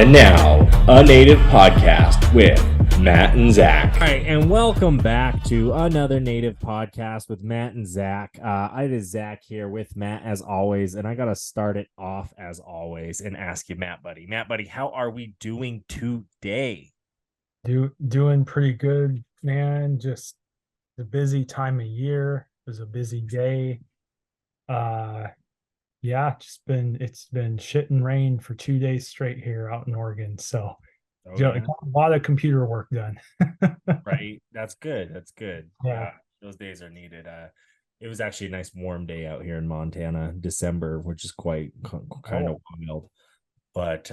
And now, a Native Podcast with Matt and Zach. All right, and welcome back to another Native Podcast with Matt and Zach. It is Zach here with Matt as always, and I got to start it off as always and ask you, Matt, buddy, how are we doing today? Doing pretty good, man. Just a busy time of year. It was a busy day. Yeah, it's been shit and rain for 2 days straight here out in Oregon. So Yeah. a lot of computer work done. Right. That's good. Yeah. Those days are needed. It was actually a nice warm day out here in Montana, December, which is quite kind of wild. But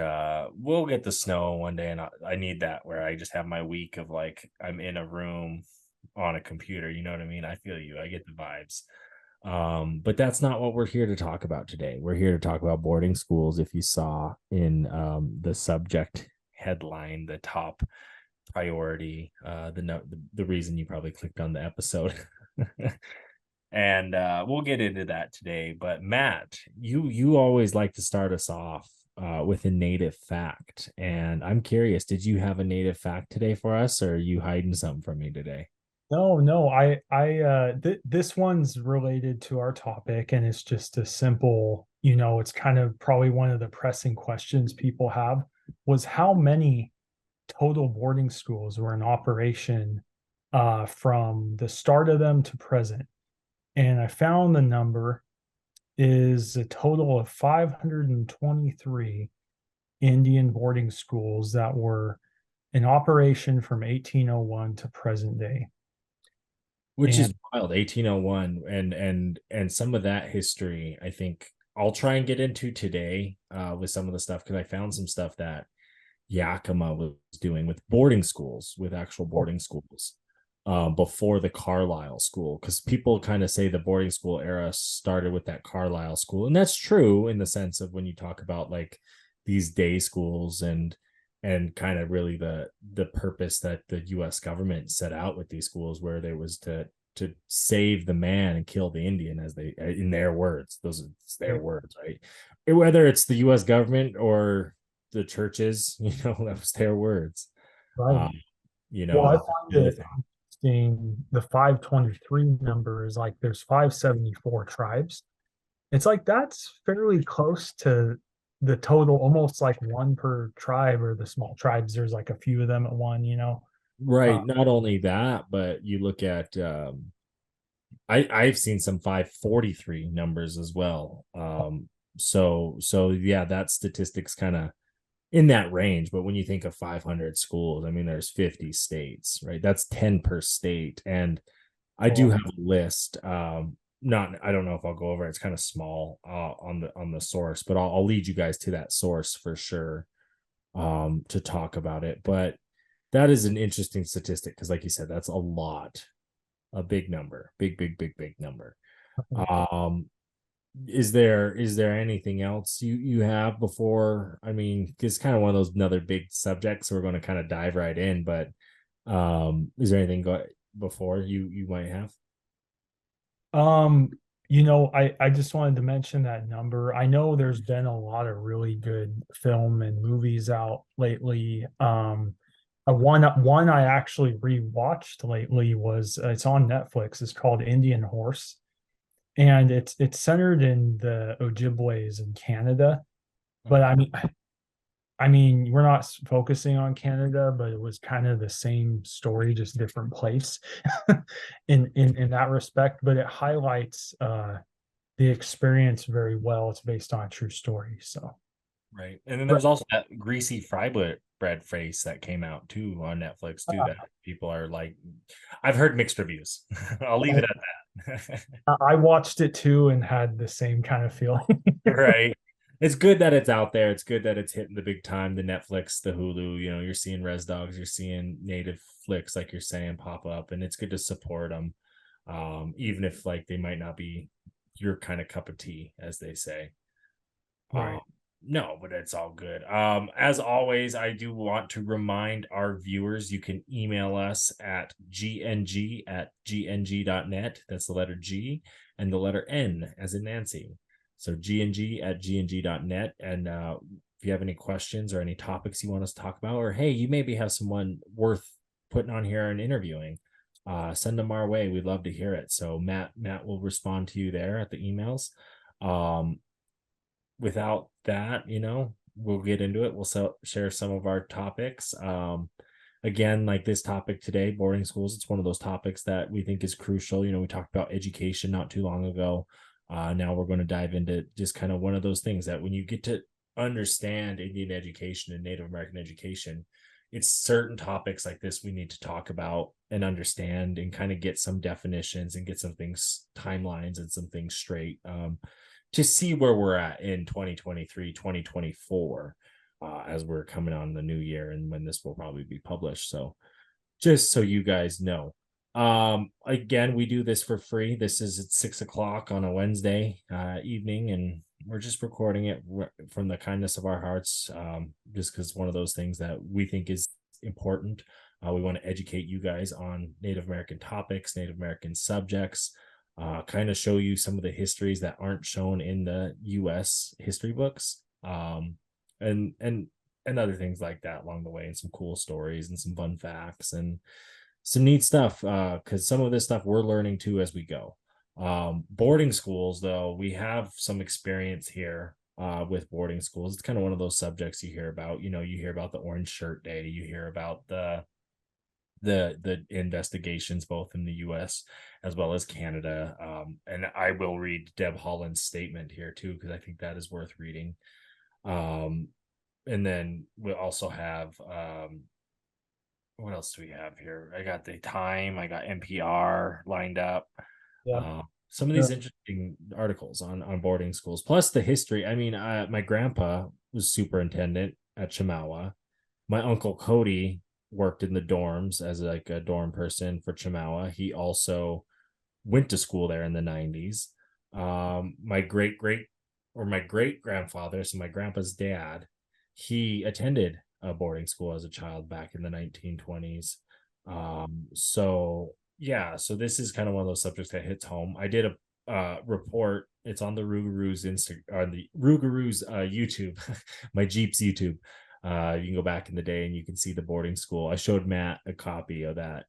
we'll get the snow one day, and I need that where I just have my week of like I'm in a room on a computer. You know what I mean? I feel you. I get the vibes. But that's not what we're here to talk about today. We're here to talk about boarding schools. If you saw in the subject headline, the top priority, the reason you probably clicked on the episode. And we'll get into that today. But Matt, you always like to start us off with a native fact, and I'm curious, did you have a native fact today for us, or are you hiding something from me today? No. This one's related to our topic, and it's just a simple, it's kind of probably one of the pressing questions people have was how many total boarding schools were in operation from the start of them to present. And I found the number is a total of 523 Indian boarding schools that were in operation from 1801 to present day. Which is wild, 1801, and some of that history, I think I'll try and get into today with some of the stuff, because I found some stuff that Yakima was doing with boarding schools, with actual boarding schools before the Carlisle school, because people kind of say the boarding school era started with that Carlisle school, and that's true in the sense of when you talk about like these day schools and kind of really the purpose that the U.S. government set out with these schools, where there was to save the man and kill the Indian, as they, in their words, those are their words, right? Whether it's the U.S. government or the churches, that was their words. Right. Well, I find it interesting. The 523 number is like there's 574 tribes. It's like that's fairly close to the total, almost like one per tribe, or the small tribes. There's like a few of them at one, Right. Not only that, but you look at I've seen some 543 numbers as well. So yeah, that statistic's kind of in that range. But when you think of 500 schools, I mean, there's 50 states, right? That's 10 per state. And I do have a list. I don't know if I'll go over it. It's kind of small on the source, but I'll lead you guys to that source for sure to talk about it. But that is an interesting statistic, because like you said, that's a big number, big number. Is there anything else you have before? I mean, it's kind of one of those another big subjects, so we're going to kind of dive right in. But is there anything before you might have? I just wanted to mention that number. I know there's been a lot of really good film and movies out lately. One I actually rewatched lately was it's on Netflix. It's called Indian Horse, and it's centered in the Ojibways in Canada. But I mean, we're not focusing on Canada, but it was kind of the same story, just different place in that respect. But it highlights the experience very well. It's based on a true story. So right. And then there's also that greasy fry bread face that came out too on Netflix too, that people are like, I've heard mixed reviews. I'll leave it at that. I watched it too and had the same kind of feeling. Right. It's good that it's out there. It's good that it's hitting the big time, the Netflix, the Hulu. You're seeing Res Dogs, you're seeing native flicks, like you're saying, pop up, and it's good to support them, even if like they might not be your kind of cup of tea, as they say. Right. No, but it's all good. As always, I do want to remind our viewers, you can email us at gng@gng.net. That's the letter G and the letter N as in Nancy. So gng@gng.net. And if you have any questions or any topics you want us to talk about, or hey, you maybe have someone worth putting on here and interviewing, send them our way. We'd love to hear it. So Matt will respond to you there at the emails. Without that, we'll get into it. We'll share some of our topics. Again, like this topic today, boarding schools, it's one of those topics that we think is crucial. We talked about education not too long ago. Now we're going to dive into just kind of one of those things that when you get to understand Indian education and Native American education, it's certain topics like this we need to talk about and understand and kind of get some definitions and get some things, timelines and some things straight, to see where we're at in 2023, 2024, as we're coming on the new year and when this will probably be published. So just so you guys know, again, we do this for free. This is at 6:00 on a Wednesday evening, and we're just recording it from the kindness of our hearts, just because one of those things that we think is important. We want to educate you guys on Native American topics, Native American subjects, kind of show you some of the histories that aren't shown in the U.S. history books, and other things like that along the way, and some cool stories and some fun facts and some neat stuff, because some of this stuff we're learning too as we go. Boarding schools, though, we have some experience here with boarding schools. It's kind of one of those subjects you hear about. You hear about the Orange Shirt Day. You hear about the investigations both in the U.S. as well as Canada. And I will read Deb Holland's statement here too, because I think that is worth reading. And then we'll also have what else do we have here? I got the Time, I got NPR lined up. Yeah. Some of these interesting articles on boarding schools, plus the history. I mean, my grandpa was superintendent at Chemawa. My uncle Cody worked in the dorms as like a dorm person for Chemawa. He also went to school there in the 90s. My great grandfather, so my grandpa's dad, he attended a boarding school as a child back in the 1920s. So this is kind of one of those subjects that hits home. I did a report. It's on the Rougarous YouTube, my Jeep's YouTube. You can go back in the day and you can see the boarding school. I showed Matt a copy of that.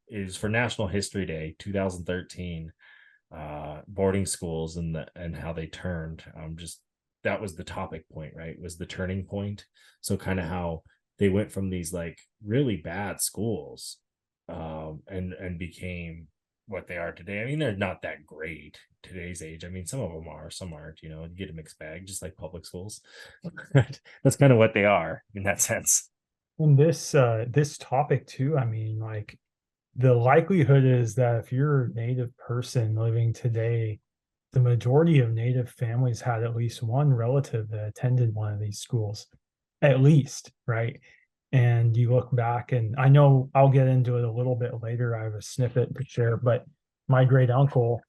It is for National History Day 2013, boarding schools and how they turned. That was the topic point, right? Was the turning point. So kind of how they went from these like really bad schools and became what they are today. I mean, they're not that great today's age. I mean, some of them are, some aren't. You get a mixed bag, just like public schools. That's kind of what they are in that sense. And this topic too, I mean, like the likelihood is that if you're a Native person living today, the majority of Native families had at least one relative that attended one of these schools, at least, right? And you look back, and I know I'll get into it a little bit later. I have a snippet to share, but my great uncle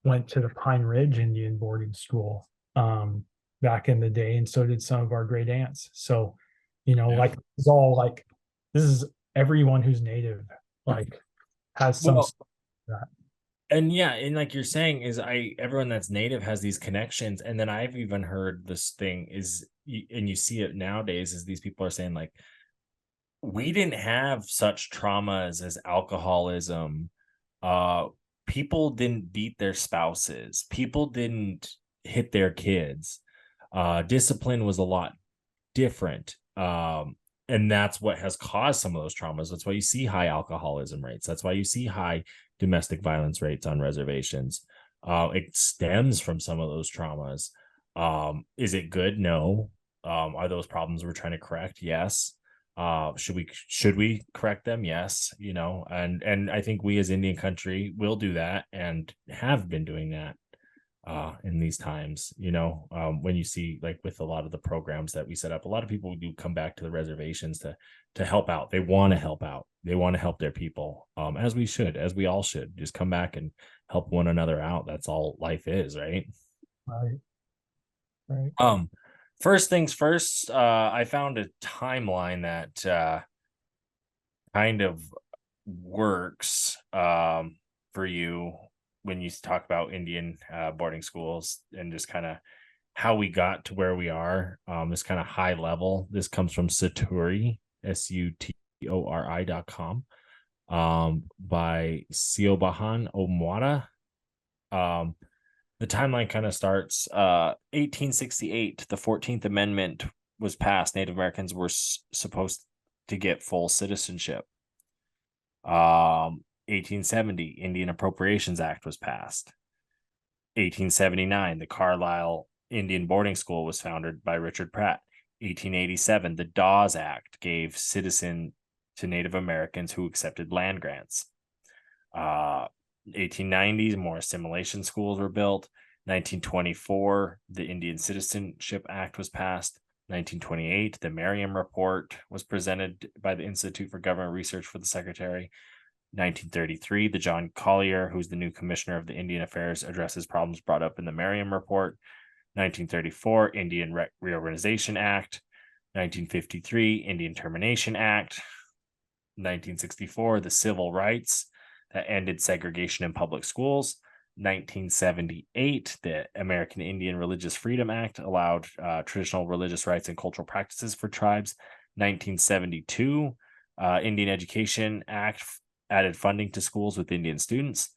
went to the Pine Ridge Indian boarding school back in the day, and so did some of our great aunts. So, like it's all like this is everyone who's Native, like has some that. And and like you're saying, is everyone that's Native has these connections. And then I've even heard this thing is, and you see it nowadays, is these people are saying like, we didn't have such traumas as alcoholism. People didn't beat their spouses. People didn't hit their kids. Discipline was a lot different. And that's what has caused some of those traumas. That's why you see high alcoholism rates. That's why you see high domestic violence rates on reservations. It stems from some of those traumas. Is it good? No. Are those problems we're trying to correct? Yes. Should we correct them? Yes. And I think we as Indian country will do that and have been doing that in these times. When you see like with a lot of the programs that we set up, a lot of people do come back to the reservations to help out. They want to help out. They want to help their people, as we all should just come back and help one another out. That's all life is, right? Right. First things first, I found a timeline that kind of works for you when you talk about Indian boarding schools, and just kind of how we got to where we are, is kind of high level. This comes from Satori, SUTORI.com, by Siobahan Omwada. The timeline kind of starts 1868. The 14th Amendment was passed. Native Americans were supposed to get full citizenship. 1870, Indian Appropriations Act was passed. 1879, the Carlisle Indian Boarding School was founded by Richard Pratt. 1887, the Dawes Act gave citizen to Native Americans who accepted land grants. 1890s, more assimilation schools were built. 1924, the Indian Citizenship Act was passed. 1928, the Merriam Report was presented by the Institute for Government Research for the Secretary. 1933, the John Collier, who's the new commissioner of the Indian Affairs, addresses problems brought up in the Merriam Report. 1934, Indian Reorganization Act. 1953, Indian Termination Act. 1964, the Civil Rights that ended segregation in public schools. 1978, the American Indian Religious Freedom Act allowed traditional religious rights and cultural practices for tribes. 1972, Indian Education Act added funding to schools with Indian students.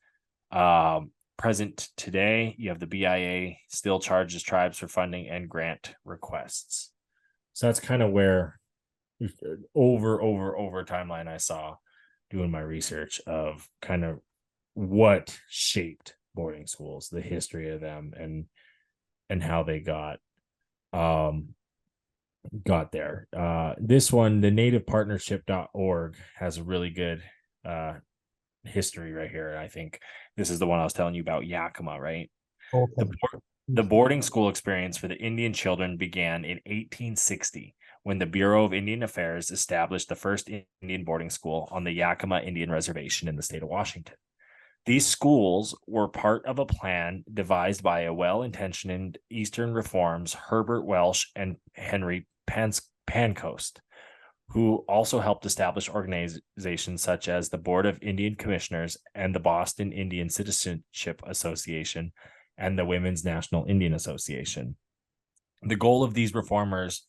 Present today, you have the BIA still charges tribes for funding and grant requests. So that's kind of where over timeline I saw doing my research of kind of what shaped boarding schools, the history of them, and how they got there. This one, the nativepartnership.org, has a really good history right here. I think this is the one I was telling you about, Yakima, right? Okay. The boarding school experience for the Indian children began in 1860 when the Bureau of Indian Affairs established the first Indian boarding school on the Yakima Indian Reservation in the state of Washington. These schools were part of a plan devised by a well-intentioned Eastern reforms, Herbert Welsh and Henry Pancoast, who also helped establish organizations such as the Board of Indian Commissioners and the Boston Indian Citizenship Association and the Women's National Indian Association. The goal of these reformers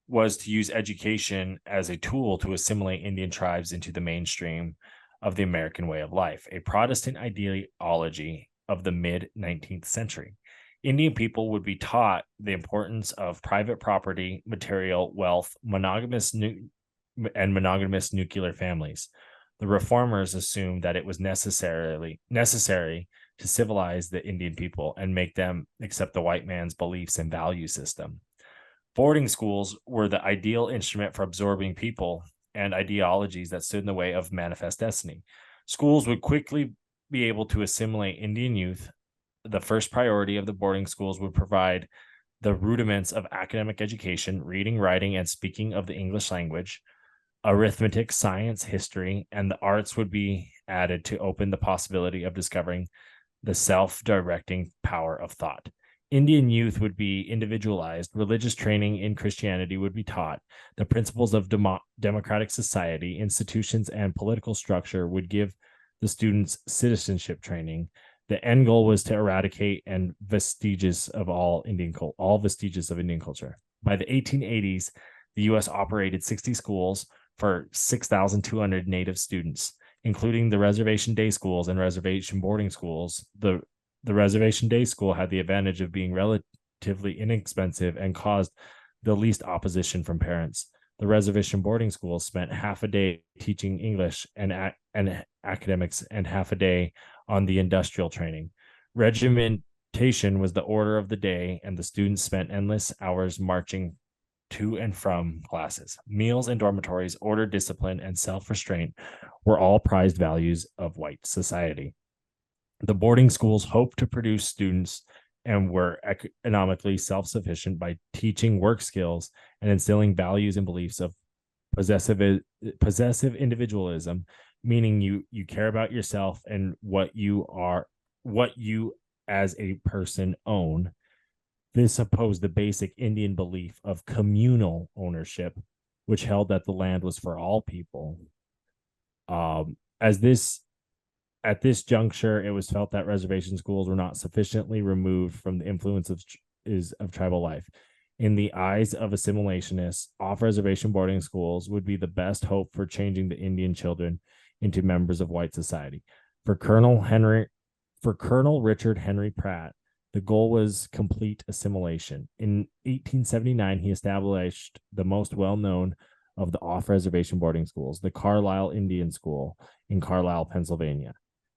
was to use education as a tool to assimilate Indian tribes into the mainstream of the American way of life, a Protestant ideology of the mid-19th century. Indian people would be taught the importance of private property, material wealth, monogamous nuclear families. The reformers assumed that it was necessary to civilize the Indian people and make them accept the white man's beliefs and value system. Boarding schools were the ideal instrument for absorbing people and ideologies that stood in the way of manifest destiny. Schools would quickly be able to assimilate Indian youth. The first priority of the boarding schools would provide the rudiments of academic education, reading, writing, and speaking of the English language. Arithmetic, science, history, and the arts would be added to open the possibility of discovering the self-directing power of thought. Indian youth would be individualized. Religious training in Christianity would be taught. The principles of democratic society, institutions, and political structure would give the students citizenship training. The end goal was to eradicate and vestiges of all vestiges of Indian culture. By the 1880s, the U.S. operated 60 schools for 6,200 Native students, including the reservation day schools and reservation boarding schools. The reservation day school had the advantage of being relatively inexpensive and caused the least opposition from parents. The reservation boarding schools spent half a day teaching English and academics and half a day on the industrial training. Regimentation was the order of the day, and the students spent endless hours marching to and from classes. Meals and dormitories, order, discipline, and self-restraint were all prized values of white society. The boarding schools hoped to produce students and were economically self-sufficient by teaching work skills and instilling values and beliefs of possessive individualism, meaning you care about yourself and what you as a person own. This opposed the basic Indian belief of communal ownership, which held that the land was for all people. At this juncture, it was felt that reservation schools were not sufficiently removed from the influence of is of tribal life. In the eyes of assimilationists, off-reservation boarding schools would be the best hope for changing the Indian children into members of white society. For Colonel Richard Henry Pratt, the goal was complete assimilation. In 1879, he established the most well-known of the off-reservation boarding schools, the Carlisle Indian School in Carlisle, Pennsylvania.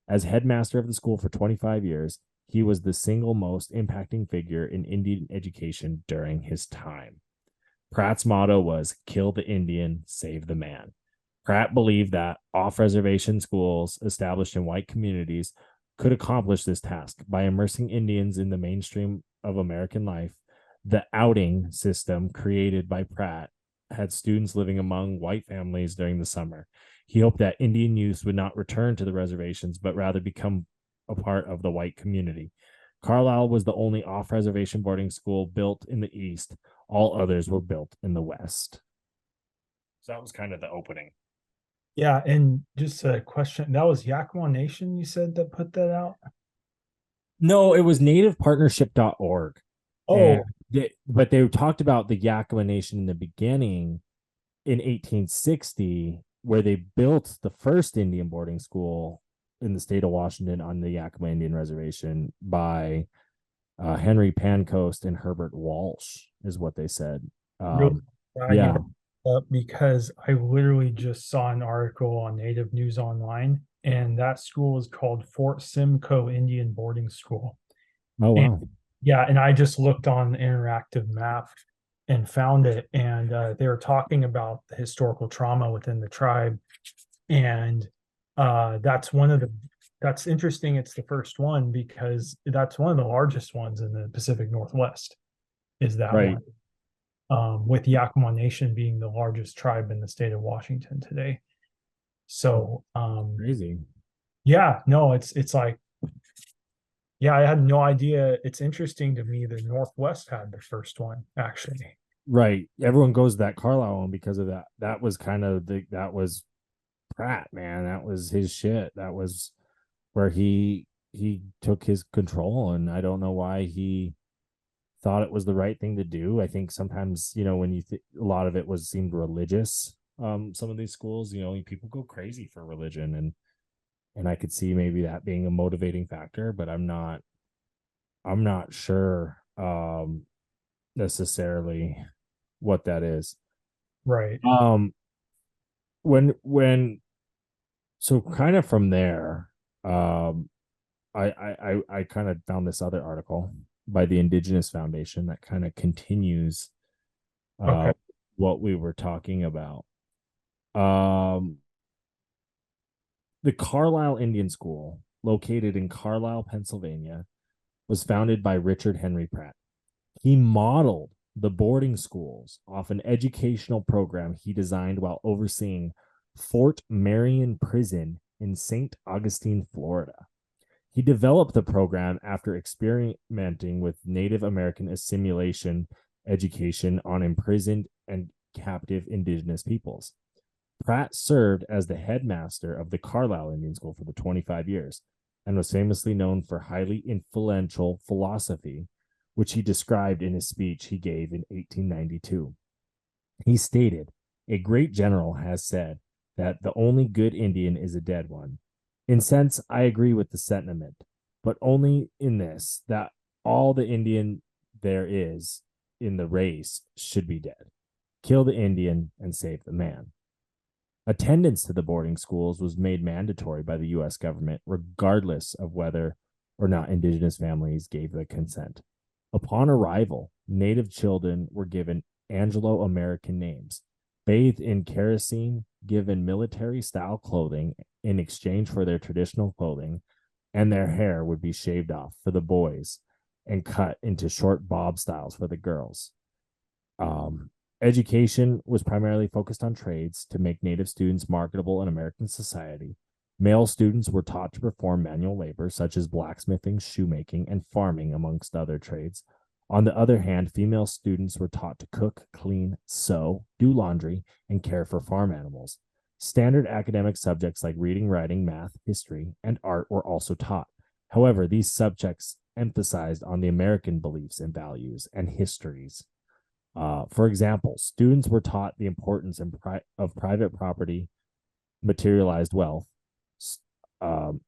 As headmaster of the school for 25 years, he was the single most impacting figure in Indian education during his time. Pratt's motto was "Kill the Indian, save the man." Pratt believed that off-reservation schools established in white communities could accomplish this task by immersing Indians in the mainstream of American life. The outing system created by Pratt had students living among white families during the summer. He hoped that Indian youth would not return to the reservations, but rather become a part of the white community. Carlisle was the only off-reservation boarding school built in the East. All others were built in the West. So that was kind of the opening. Yeah, and just a question. That was Yakima Nation, you said, that put that out? No, it was nativepartnership.org. Oh, But they talked about the Yakima Nation in the beginning in 1860, where they built the first Indian boarding school in the state of Washington on the Yakima Indian Reservation by Henry Pancoast and Herbert Walsh, is what they said. really Yeah. because I literally just saw an article on Native News Online, and that school is called Fort Simcoe Indian Boarding School. Oh, wow. Yeah, and I just looked on the interactive map and found it, and they were talking about the historical trauma within the tribe, and that's interesting. It's the first one because that's one of the largest ones in the Pacific Northwest. Is that right. one? With Yakima Nation being the largest tribe in the state of Washington today. So crazy. Yeah, no, it's like, yeah, I had no idea. It's interesting to me that Northwest had the first one, actually. Right. Everyone goes to that Carlisle one because of that. That was kind of that was Pratt, man. That was his shit. That was where he took his control, and I don't know why he thought it was the right thing to do. I think sometimes, when a lot of it seemed religious. Some of these schools, people go crazy for religion, and I could see maybe that being a motivating factor, but I'm not sure necessarily what that is. Right. So kind of from there, I kind of found this other article by the Indigenous Foundation that kind of continues what we were talking about. The Carlisle Indian School, located in Carlisle, Pennsylvania, was founded by Richard Henry Pratt. He modeled the boarding schools off an educational program he designed while overseeing Fort Marion Prison in St. Augustine, Florida. He developed the program after experimenting with Native American assimilation education on imprisoned and captive Indigenous peoples. Pratt served as the headmaster of the Carlisle Indian School for the 25 years and was famously known for highly influential philosophy, which he described in his speech he gave in 1892. He stated, "A great general has said that the only good Indian is a dead one. In sense, I agree with the sentiment, but only in this, that all the Indian there is in the race should be dead. Kill the Indian and save the man." Attendance to the boarding schools was made mandatory by the U.S. government, regardless of whether or not Indigenous families gave the consent. Upon arrival, Native children were given Anglo-American names, bathed in kerosene, given military-style clothing in exchange for their traditional clothing, and their hair would be shaved off for the boys and cut into short bob styles for the girls. Education was primarily focused on trades to make Native students marketable in American society. Male students were taught to perform manual labor, such as blacksmithing, shoemaking, and farming, amongst other trades. On the other hand, female students were taught to cook, clean, sew, do laundry, and care for farm animals. Standard academic subjects like reading, writing, math, history, and art were also taught. However, these subjects emphasized on the American beliefs and values and histories. For example, students were taught the importance of private property, materialized wealth.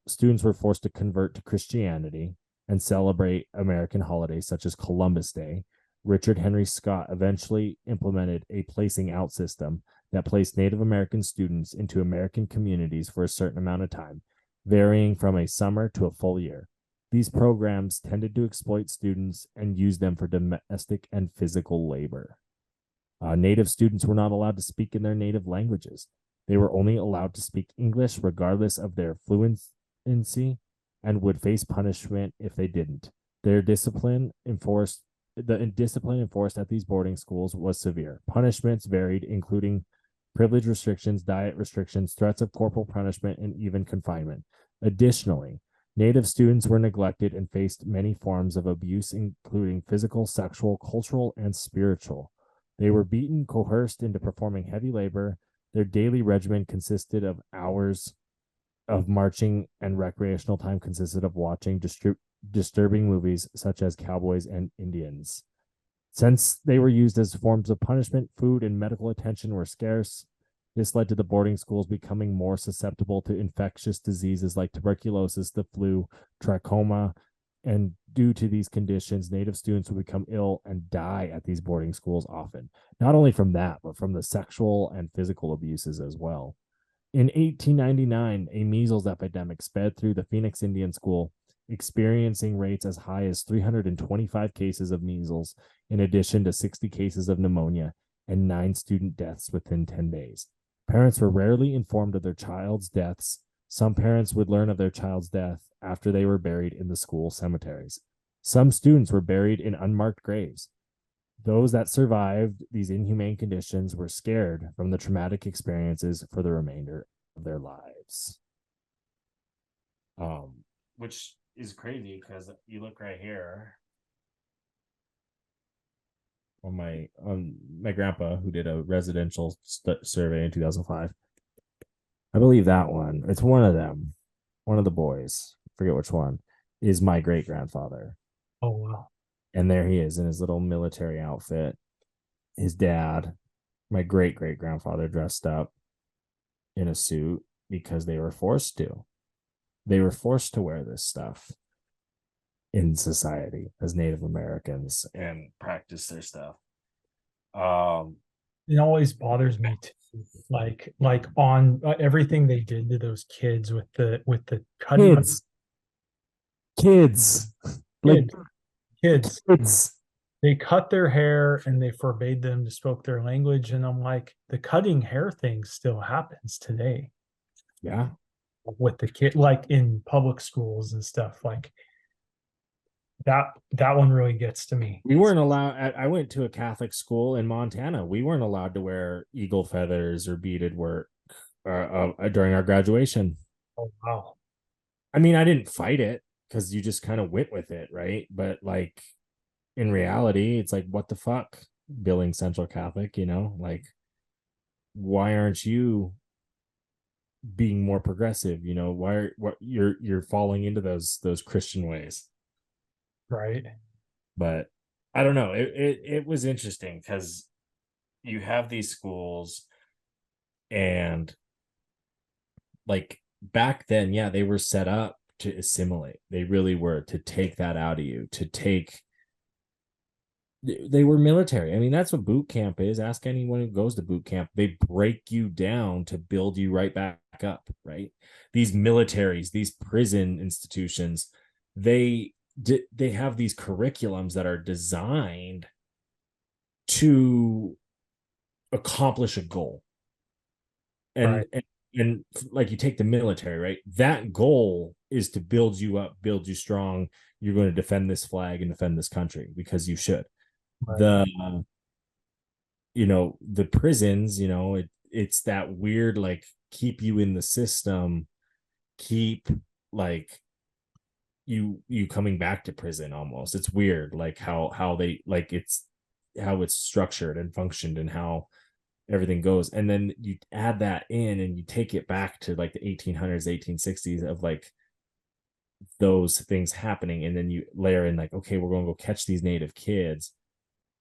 Students were forced to convert to Christianity and celebrate American holidays such as Columbus Day. Richard Henry Scott eventually implemented a placing out system that placed Native American students into American communities for a certain amount of time, varying from a summer to a full year. These programs tended to exploit students and use them for domestic and physical labor. Native students were not allowed to speak in their native languages. They were only allowed to speak English regardless of their fluency and would face punishment if they didn't. The discipline enforced at these boarding schools was severe. Punishments varied, including privilege restrictions, diet restrictions, threats of corporal punishment, and even confinement. Additionally, Native students were neglected and faced many forms of abuse, including physical, sexual, cultural, and spiritual. They were beaten, coerced into performing heavy labor. Their daily regimen consisted of hours of marching, and recreational time consisted of watching disturbing movies such as Cowboys and Indians. Since they were used as forms of punishment, food and medical attention were scarce. This led to the boarding schools becoming more susceptible to infectious diseases like tuberculosis, the flu, trachoma, and due to these conditions, Native students would become ill and die at these boarding schools often. Not only from that, but from the sexual and physical abuses as well. In 1899, a measles epidemic sped through the Phoenix Indian School, experiencing rates as high as 325 cases of measles, in addition to 60 cases of pneumonia and 9 student deaths within 10 days. Parents were rarely informed of their child's deaths. Some parents would learn of their child's death after they were buried in the school cemeteries. Some students were buried in unmarked graves. Those that survived these inhumane conditions were scared from the traumatic experiences for the remainder of their lives. Which is crazy because you look right here on my grandpa, who did a residential survey in 2005. I believe that one, it's one of them, one of the boys, forget which one, is my great grandfather. Oh wow. And there he is in his little military outfit. His dad, my great great grandfather, dressed up in a suit because they were forced to. They were forced to wear this stuff in society as Native Americans and practice their stuff. It always bothers me too. Like on everything they did to those kids with the cutting kids like kids. They cut their hair and they forbade them to speak their language. And I'm like, the cutting hair thing still happens today. Yeah. With the kid, like in public schools and stuff, like that one really gets to me. We weren't allowed. I went to a Catholic school in Montana. We weren't allowed to wear eagle feathers or beaded work during our graduation. Oh wow. I mean, I didn't fight it because you just kind of went with it, right? But like in reality, it's like, what the fuck, Billings Central Catholic, like, why aren't you being more progressive? You're falling into those Christian ways, right? But I don't know, it was interesting because you have these schools, and like back then, yeah, they were set up to assimilate. They really were, to take that out of you, they were military. I mean, that's what boot camp is. Ask anyone who goes to boot camp. They break you down to build you right back up, right? These militaries, these prison institutions, they have these curriculums that are designed to accomplish a goal. And like, you take the military, right? That goal is to build you up, build you strong. You're going to defend this flag and defend this country because you should. Right. The prisons, it's that weird, like, keep you in the system, keep like you coming back to prison almost. It's weird, like how they, like, it's how it's structured and functioned and how everything goes. And then you add that in and you take it back to like the 1800s, 1860s of like those things happening, and then you layer in like, okay, we're going to go catch these native kids,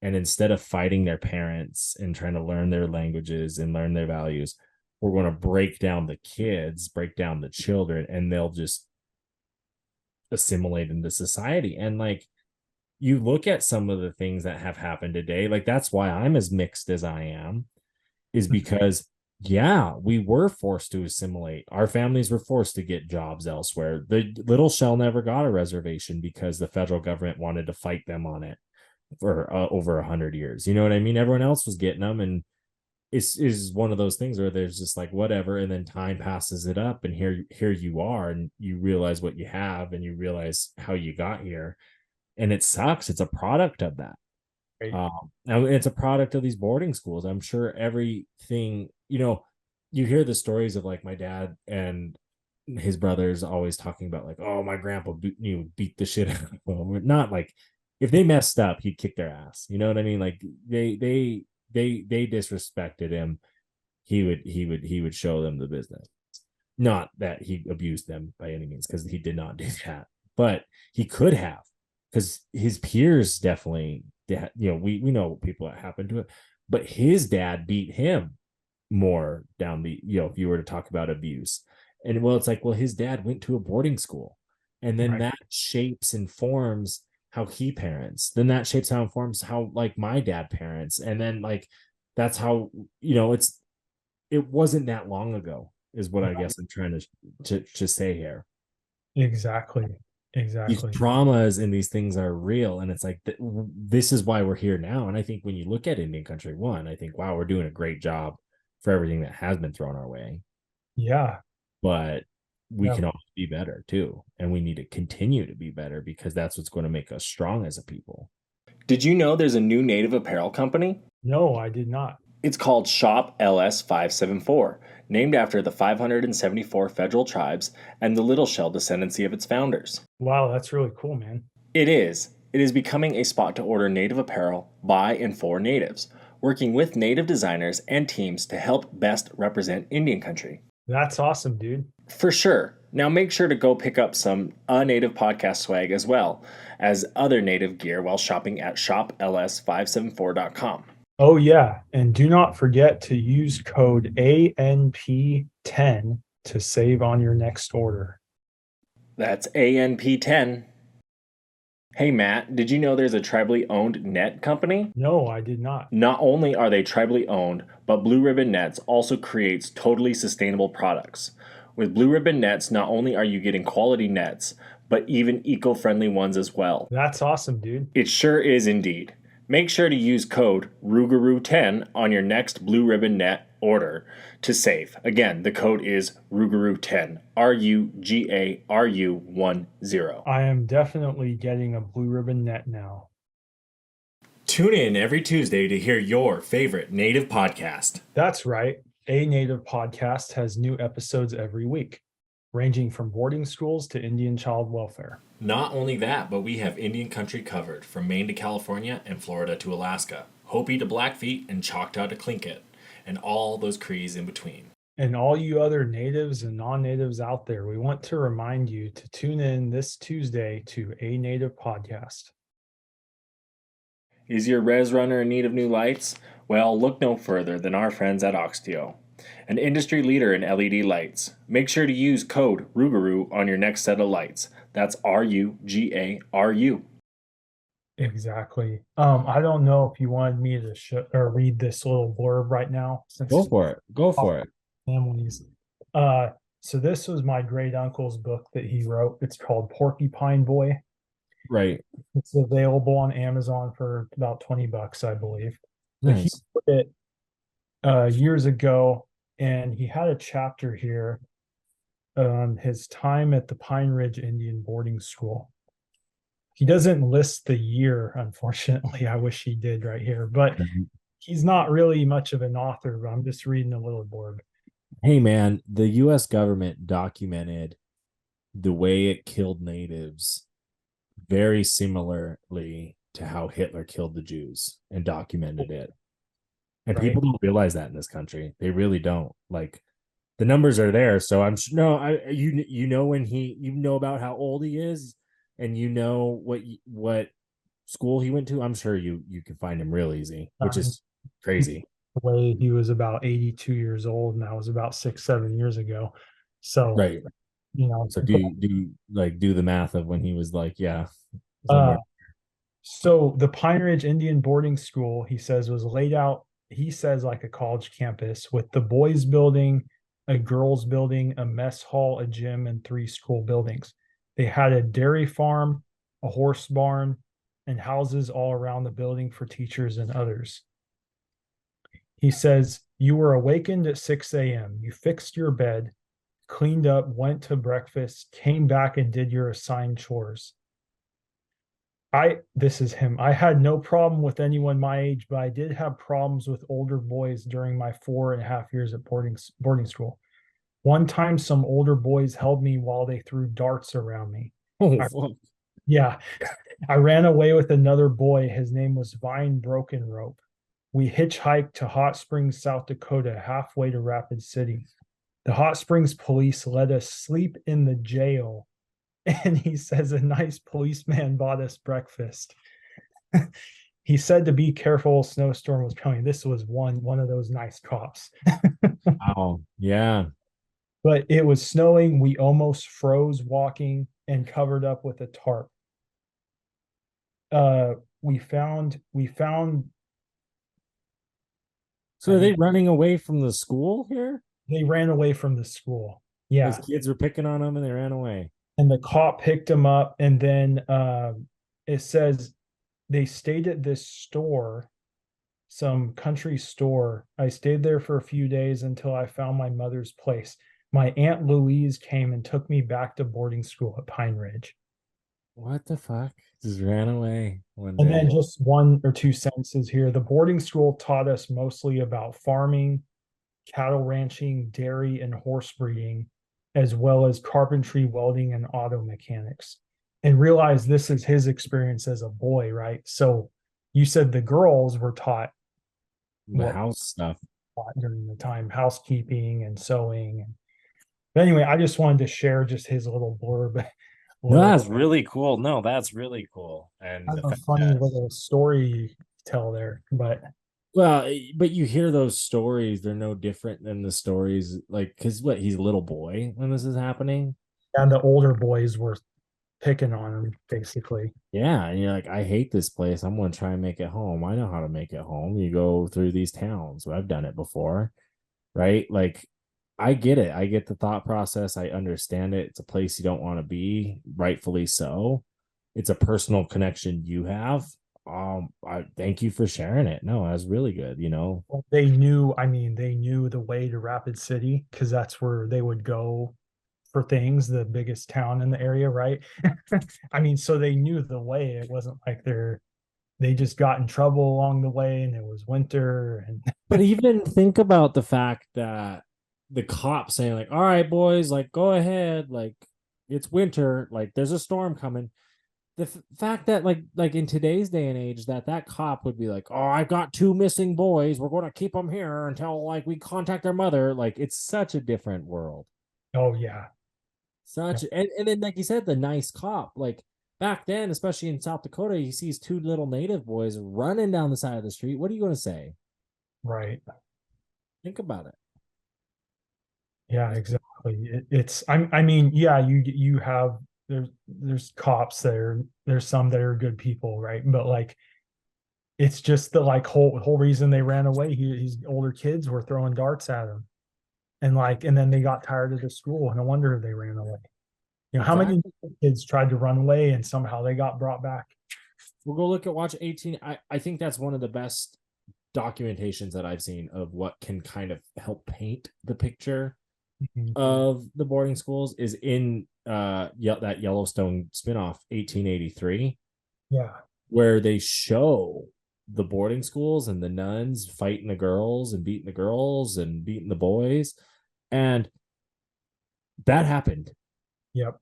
and instead of fighting their parents and trying to learn their languages and learn their values, we're going to break down the kids, break down the children, and they'll just assimilate into society. And like, you look at some of the things that have happened today, like that's why I'm as mixed as I am, is because yeah, we were forced to assimilate. Our families were forced to get jobs elsewhere. The little shell never got a reservation because the federal government wanted to fight them on it for over 100 years. You know what I mean? Everyone else was getting them, and it's is one of those things where there's just like whatever, and then time passes it up, and here you are, and you realize what you have, and you realize how you got here, and it sucks. It's a product of that. Right. Now it's a product of these boarding schools. I'm sure everything, you hear the stories of like my dad and his brothers always talking about like, oh, my grandpa beat the shit out of them. Not like if they messed up, he'd kick their ass. You know what I mean? Like they disrespected him. He would show them the business. Not that he abused them by any means, because he did not do that, but he could have, because his peers definitely, we know people that happened to it, but his dad beat him more down the, if you were to talk about abuse. And well, it's like, well, his dad went to a boarding school, and then that shapes and forms how he parents. Then that shapes how informs how like my dad parents. And then like, that's how, it wasn't that long ago is what I guess I'm trying to say here. Exactly. These traumas and these things are real, and it's like this is why we're here now. And I think when you look at Indian Country 1, I think, wow, we're doing a great job for everything that has been thrown our way. Yeah, but we can always be better too, and we need to continue to be better, because that's what's going to make us strong as a people. Did you know there's a new native apparel company? No, I did not. It's called Shop LS 574, named after the 574 federal tribes and the Little Shell descendancy of its founders. Wow, that's really cool, man. It is. It is becoming a spot to order native apparel by and for natives, working with native designers and teams to help best represent Indian country. That's awesome, dude. For sure. Now make sure to go pick up some Native podcast swag as well as other native gear while shopping at shopls574.com. Oh, yeah. And do not forget to use code ANP10 to save on your next order. That's ANP10. Hey, Matt, did you know there's a tribally owned net company? No, I did not. Not only are they tribally owned, but Blue Ribbon Nets also creates totally sustainable products. With Blue Ribbon Nets, not only are you getting quality nets, but even eco-friendly ones as well. That's awesome, dude. It sure is indeed. Make sure to use code RUGAROO10 on your next Blue Ribbon Net order to save. Again, the code is RUGAROO10, RUGARU10. I am definitely getting a Blue Ribbon Net now. Tune in every Tuesday to hear your favorite Native podcast. That's right. A Native podcast has new episodes every week, ranging from boarding schools to Indian child welfare. Not only that, but we have Indian country covered from Maine to California and Florida to Alaska, Hopi to Blackfeet and Choctaw to Tlingit, and all those Crees in between. And all you other natives and non-natives out there, we want to remind you to tune in this Tuesday to A Native podcast. Is your res runner in need of new lights? Well, look no further than our friends at Oxteo, an industry leader in LED lights. Make sure to use code RUGAROO on your next set of lights. That's RUGARU. Exactly. I don't know if you wanted me to read this little blurb right now. Go for it. Families. So this was my great uncle's book that he wrote. It's called Porcupine Boy. Right. It's available on Amazon for about $20, I believe. Nice. He wrote it years ago, and he had a chapter here on his time at the Pine Ridge Indian Boarding School. He doesn't list the year, unfortunately. I wish he did right here, but he's not really much of an author, but I'm just reading a little blurb. Hey, man, the U.S. government documented the way it killed natives very similarly to how Hitler killed the Jews, and documented it. And people don't realize that in this country. They really don't. Like, the numbers are there. So I'm no, you know when you know about how old he is, and you know what school he went to. I'm sure you can find him real easy, which Um, is crazy. the way he was about 82 years old, and that was about 6, 7 years ago. So, Right. you know, So do the math of when he was like, yeah, uh, somewhere. so the Pine Ridge Indian Boarding School, he says, was laid out, he says, like a college campus with the boys' building, a girls' building, a mess hall, a gym, and 3 school buildings. They had a dairy farm, a horse barn, and houses all around the building for teachers and others. He says, you were awakened at 6 a.m. You fixed your bed, cleaned up, went to breakfast, came back and did your assigned chores. This is him. I had no problem with anyone my age, but I did have problems with older boys during my 4.5 years at boarding school. One time, some older boys held me while they threw darts around me. Oh, I, fuck. yeah, I ran away with another boy. His name was Vine Broken Rope. We hitchhiked to Hot Springs, South Dakota, halfway to Rapid City. The Hot Springs police let us sleep in the jail. And he says a nice policeman bought us breakfast. He said to be careful, a snowstorm was coming. This was one of those nice cops. Wow. Yeah. But it was snowing. We almost froze walking and covered up with a tarp. We found So I are they think running away from the school here? they ran away from the school. Those Yeah. kids were picking on them and they ran away. And the cop picked him up, and then it says they stayed at this store, some country store. I stayed there for a few days until I found my mother's place. My Aunt Louise came and took me back to boarding school at Pine Ridge. What the fuck? Just ran away one And then day. just 1 or 2 sentences here. The boarding school taught us mostly about farming, cattle ranching, dairy, and horse breeding, as well as carpentry, welding, and auto mechanics. And realize this is his experience as a boy, right? So you said the girls were taught The what house stuff. during the time, housekeeping and sewing. But anyway, I just wanted to share just his little blurb. No, Little that's really cool. No, that's really cool. And kind the of a fact funny that, little story you tell there. But well, but you hear those stories, they're no different than the stories, like, because what, he's a little boy when this is happening. and the older boys were picking on him basically. Yeah, and you're like, I hate this place. I'm gonna try and make it home. I know how to make it home. You go through these towns. I've done it before, right? Like, I get it. I get the thought process. I understand it. It's a place you don't want to be, rightfully so. It's a personal connection you have. I thank you for sharing it. No, that's really good, you know. They knew, I mean, they knew the way to Rapid City because that's where they would go for things, the biggest town in the area, right? I mean, so they knew the way. It wasn't like they just got in trouble along the way and it was winter and But even think about the fact that the cops saying, like, all right, boys, like, go ahead, like, it's winter, like, there's a storm coming. The fact that, like in today's day and age, that cop would be like, oh, I've got 2 missing boys, we're going to keep them here until like we contact their mother. Like, it's such a different world. oh yeah. Such, and then, like you said, the nice cop, like back then, especially in South Dakota, he sees 2 little native boys running down the side of the street. What are you going to say? Right. Think about it. Yeah, exactly. I mean, yeah, you have there's cops there. There's some that are good people, right? But like it's just the like whole reason they ran away. These older kids were throwing darts at him. And then they got tired of the school. No wonder they ran away. You know, how many Exactly. kids tried to run away and somehow they got brought back? We'll go look at watch 18. I think that's one of the best documentations that I've seen of what can kind of help paint the picture Mhm. of the boarding schools is in that Yellowstone spinoff 1883, Yeah. where they show the boarding schools and the nuns fighting the girls and beating the girls and beating the boys. And that happened. Yep.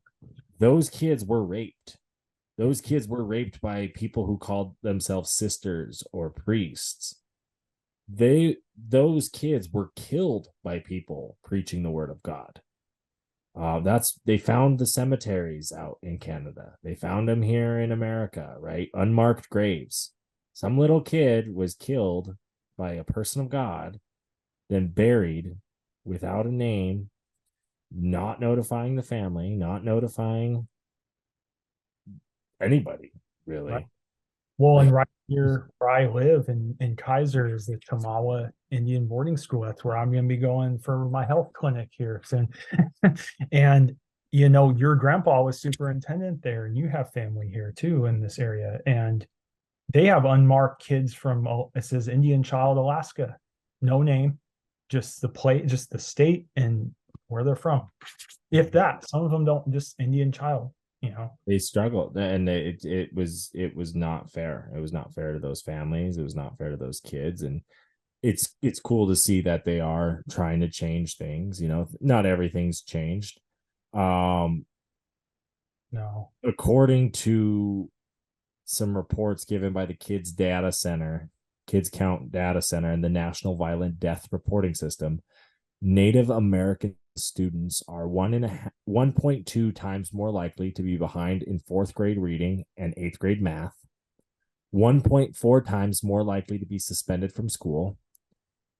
Those kids were raped. Those kids were raped by people who called themselves sisters or priests. those kids were killed by people preaching the word of God. They found the cemeteries out in Canada. They found them here in America, right? Unmarked graves. Some little kid was killed by a person of God, then buried without a name, not notifying the family, not notifying anybody, Right. really. Well, Like, and right here where I live in Kaiser is the Chamawa Indian boarding school. That's where I'm going to be going for my health clinic here soon. And your grandpa was superintendent there, and you have family here too in this area. And they have unmarked kids from, it says Indian Child, Alaska. No name, just just the state and where they're from. If that, some of them don't, just Indian Child. they struggled, and it was not fair. It was not fair to those families. It was not fair to those kids, and it's cool to see that they are trying to change things. Not everything's changed. Um, No. According to some reports given by the Kids Count Data Center, and the National Violent Death Reporting System, Native American students are 1.2 times more likely to be behind in fourth grade reading and eighth grade math, 1.4 times more likely to be suspended from school,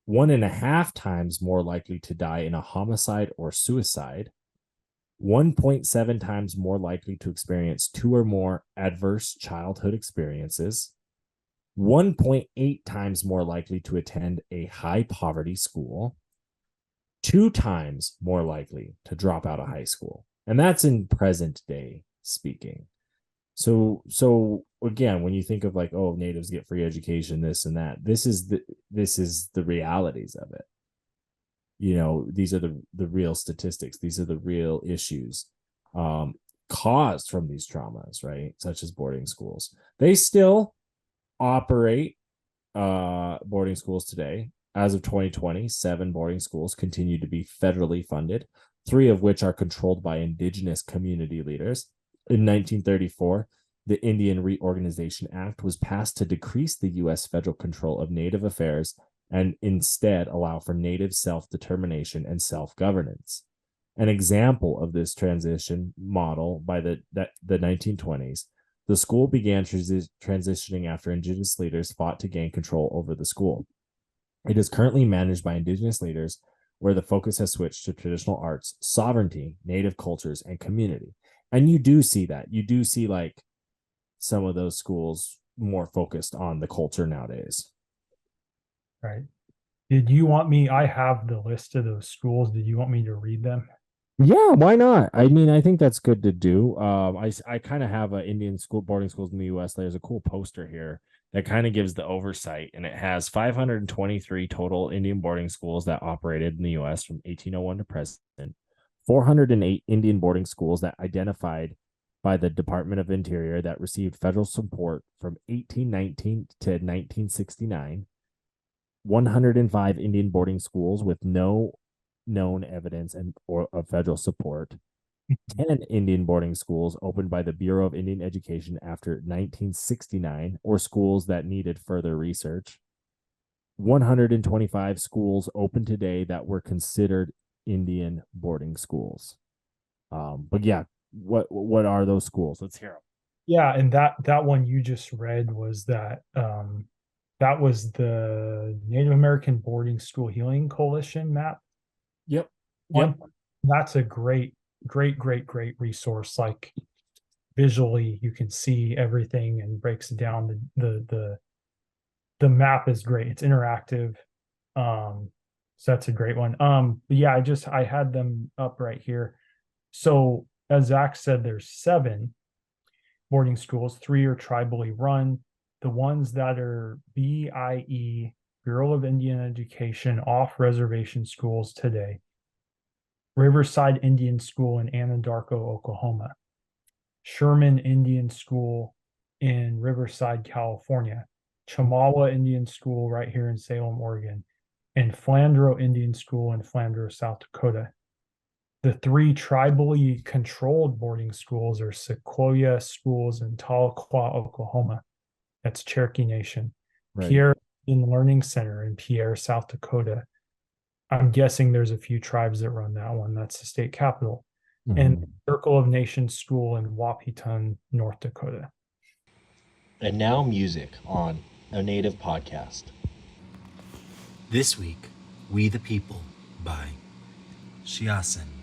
1.5 times more likely to die in a homicide or suicide, 1.7 times more likely to experience 2 or more adverse childhood experiences, 1.8 times more likely to attend a high poverty school, 2 times more likely to drop out of high school. And that's in present day speaking. So again, when you think of like, oh, natives get free education, this and that, this is the realities of it. These are the real statistics. These are the real issues caused from these traumas, right? Such as boarding schools. They still operate boarding schools today. As of 2020, 7 boarding schools continue to be federally funded, 3 of which are controlled by Indigenous community leaders. In 1934, the Indian Reorganization Act was passed to decrease the U.S. federal control of Native affairs and instead allow for Native self-determination and self-governance. An example of this transition model by the 1920s, the school began transitioning after Indigenous leaders fought to gain control over the school. It is currently managed by Indigenous leaders, where the focus has switched to traditional arts, sovereignty, Native cultures, and community. And you do see that. You do see like some of those schools more focused on the culture nowadays. Right. Did you want me? I have the list of those schools. Did you want me to read them? Yeah, why not? I mean, I think that's good to do. I kind of have a Indian school boarding schools in the U.S. There's a cool poster here that kind of gives the oversight, and it has 523 total Indian boarding schools that operated in the U.S. from 1801 to present, 408 Indian boarding schools that identified by the Department of Interior that received federal support from 1819 to 1969, 105 Indian boarding schools with no known evidence or of federal support, 10 Indian boarding schools opened by the Bureau of Indian Education after 1969, or schools that needed further research, 125 schools open today that were considered Indian boarding schools. But yeah, what are those schools? Let's hear them. Yeah, and that one you just read was that was the Native American Boarding School Healing Coalition map Yep. one. That's a great resource. Like visually, you can see everything and breaks it down. The map is great. It's interactive. So that's a great one. But yeah, I had them up right here. So as Zach said, there's 7 boarding schools. 3 are tribally run. The ones that are BIE, Bureau of Indian Education, off reservation schools today: Riverside Indian School in Anadarko, Oklahoma; Sherman Indian School in Riverside, California; Chamawa Indian School right here in Salem, Oregon; and Flandreau Indian School in Flandreau, South Dakota. The 3 tribally controlled boarding schools are Sequoia Schools in Tahlequah, Oklahoma. That's Cherokee Nation. Right. Pierre Learning Center in Pierre, South Dakota. I'm guessing there's a few tribes that run that one. That's the state capital. And Circle of Nations School in Wapiton, North Dakota. And now music on a native podcast. This week, We the People by Shiasen.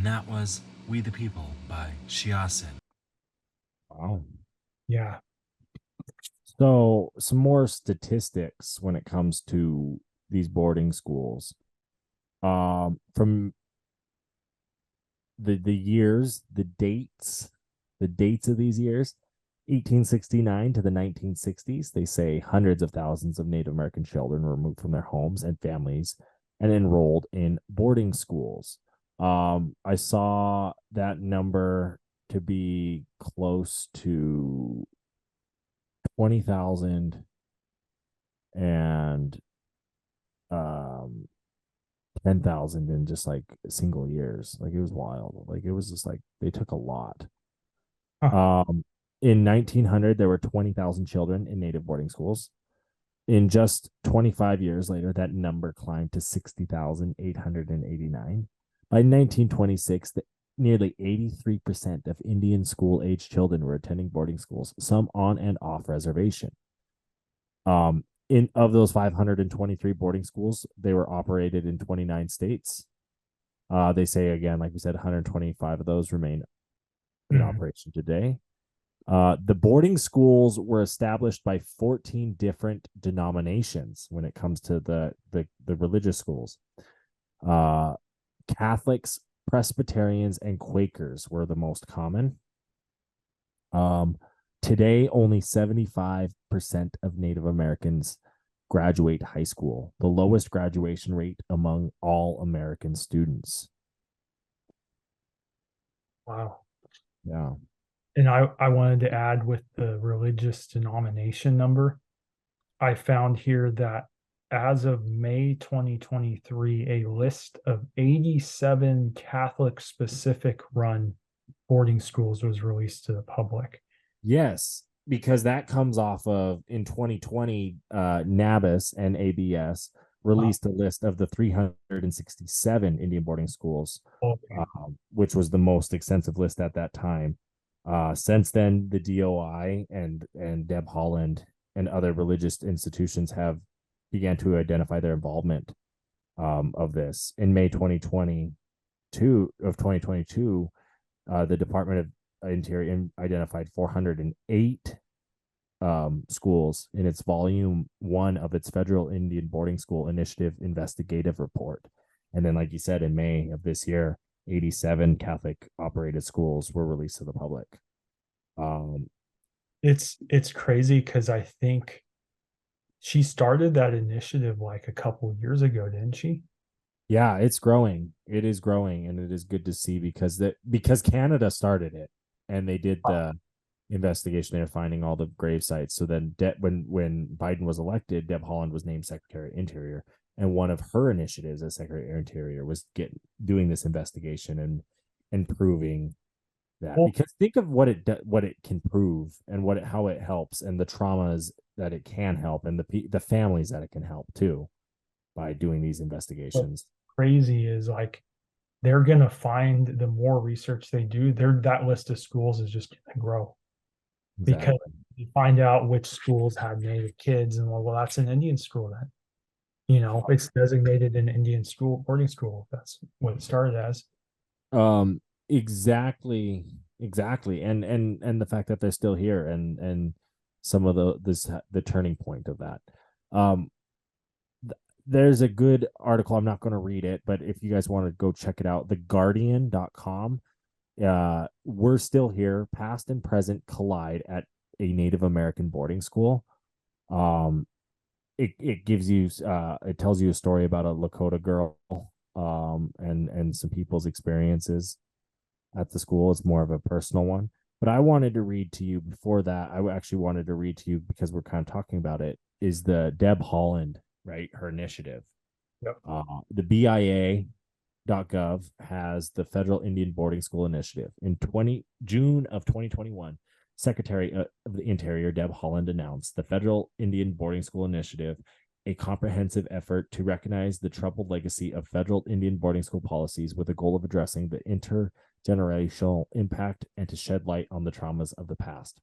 And that was We the People by Shiasen. Wow. Yeah. So, some more statistics when it comes to these boarding schools. From the years, the dates of these years, 1869 to the 1960s, they say hundreds of thousands of Native American children were removed from their homes and families and enrolled in boarding schools. I saw that number to be close to 20,000 and 10,000 in just like single years. Like it was wild. Like it was just like they took a lot. Huh. In 1900, there were 20,000 children in native boarding schools. In just 25 years later, that number climbed to 60,889. By 1926, nearly 83% of Indian school age children were attending boarding schools, some on and off reservation. In of those 523 boarding schools, they were operated in 29 states. They say again, like we said, 125 of those remain in operation today. The boarding schools were established by 14 different denominations when it comes to the religious schools. Catholics, Presbyterians, and Quakers were the most common. Today, only 75% of Native Americans graduate high school, the lowest graduation rate among all American students. Wow. Yeah. And I wanted to add with the religious denomination number, I found here that as of May 2023, a list of 87 Catholic specific run boarding schools was released to the public. Yes, because that comes off of in 2020, NABIS and ABS released a list of the 367 Indian boarding schools, Okay. which was the most extensive list at that time. Since then, the DOI and Deb Holland and other religious institutions have began to identify their involvement of this. In May 2022, the Department of Interior identified 408 schools in its volume 1 of its Federal Indian Boarding School Initiative investigative report. And then, like you said, in May of this year, 87 Catholic operated schools were released to the public. It's crazy because I think she started that initiative like a couple years ago, didn't she? Yeah, it's growing. It is growing, and it is good to see because Canada started it and they did the investigation. They're finding all the grave sites. So then, when Biden was elected, Deb Holland was named Secretary of Interior, and one of her initiatives as Secretary of Interior was doing this investigation and proving that. Well, because think of what it can prove and how it helps, and the traumas that it can help, and the families that it can help too by doing these investigations. Crazy is like they're gonna find the more research they do, that list of schools is just gonna grow. Exactly. Because you find out which schools had native kids, and well, that's an Indian school then. It's designated an Indian school, boarding school. That's what it started as. Exactly, and the fact that they're still here, and some of the turning point of that. There's a good article. I'm not going to read it, but if you guys want to go check it out, theguardian.com. We're still here, past and present collide at a Native American boarding school. It gives you it tells you a story about a Lakota girl, and some people's experiences at the school. It's more of a personal one, but I wanted to read to you before that. I actually wanted to read to you because we're kind of talking about it, is the Deb Holland, right? Her initiative. Yep. The BIA.gov has the Federal Indian Boarding School Initiative. In June of 2021, Secretary of the Interior Deb Holland announced the Federal Indian Boarding School Initiative, a comprehensive effort to recognize the troubled legacy of federal Indian boarding school policies with the goal of addressing the intergenerational impact and to shed light on the traumas of the past.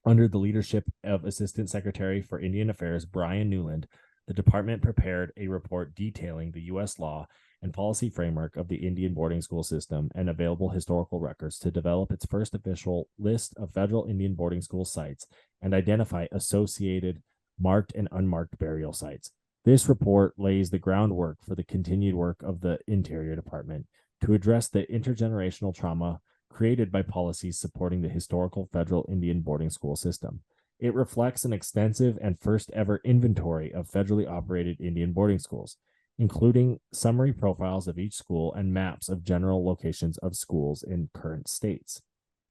Under the leadership of Assistant Secretary for Indian Affairs Brian Newland, the department prepared a report detailing the U.S. law and policy framework of the Indian boarding school system and available historical records to develop its first official list of federal Indian boarding school sites and identify associated marked and unmarked burial sites. This report lays the groundwork for the continued work of the Interior Department to address the intergenerational trauma created by policies supporting the historical federal Indian boarding school system. It reflects an extensive and first ever inventory of federally operated Indian boarding schools, including summary profiles of each school and maps of general locations of schools in current states.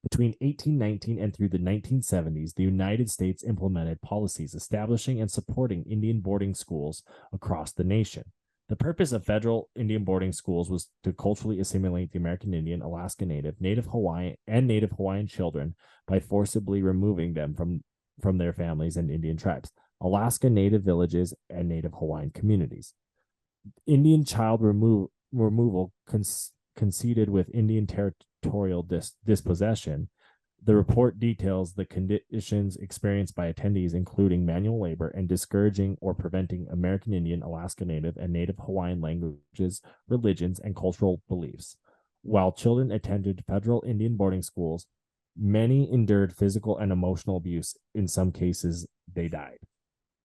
Between 1819 and through the 1970s, the United States implemented policies establishing and supporting Indian boarding schools across the nation. The purpose of federal Indian boarding schools was to culturally assimilate the American Indian, Alaska Native, Native Hawaiian, and Native Hawaiian children by forcibly removing them from their families and Indian tribes, Alaska Native villages, and Native Hawaiian communities. Indian child removal conceded with Indian territorial dispossession. The report details the conditions experienced by attendees, including manual labor and discouraging or preventing American Indian, Alaska Native, and Native Hawaiian languages, religions, and cultural beliefs. While children attended federal Indian boarding schools, many endured physical and emotional abuse. In some cases, they died.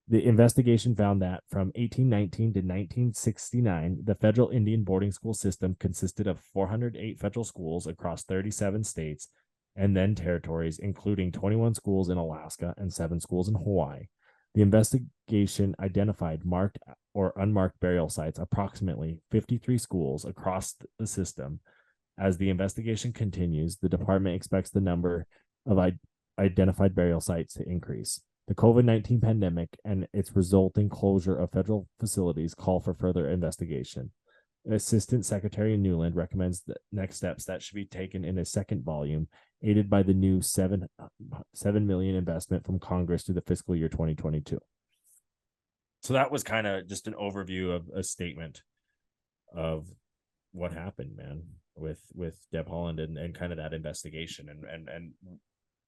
The investigation found that from 1819 to 1969, the federal Indian boarding school system consisted of 408 federal schools across 37 states and then territories, including 21 schools in Alaska and 7 schools in Hawaii. The investigation identified marked or unmarked burial sites, approximately 53 schools across the system. As the investigation continues, the department expects the number of identified burial sites to increase. The COVID-19 pandemic and its resulting closure of federal facilities call for further investigation. Assistant Secretary Newland recommends the next steps that should be taken in a second volume, aided by the new $7 million investment from Congress through the fiscal year 2022. So that was kind of just an overview of a statement of what happened, man, with Deb Haaland and kind of that investigation and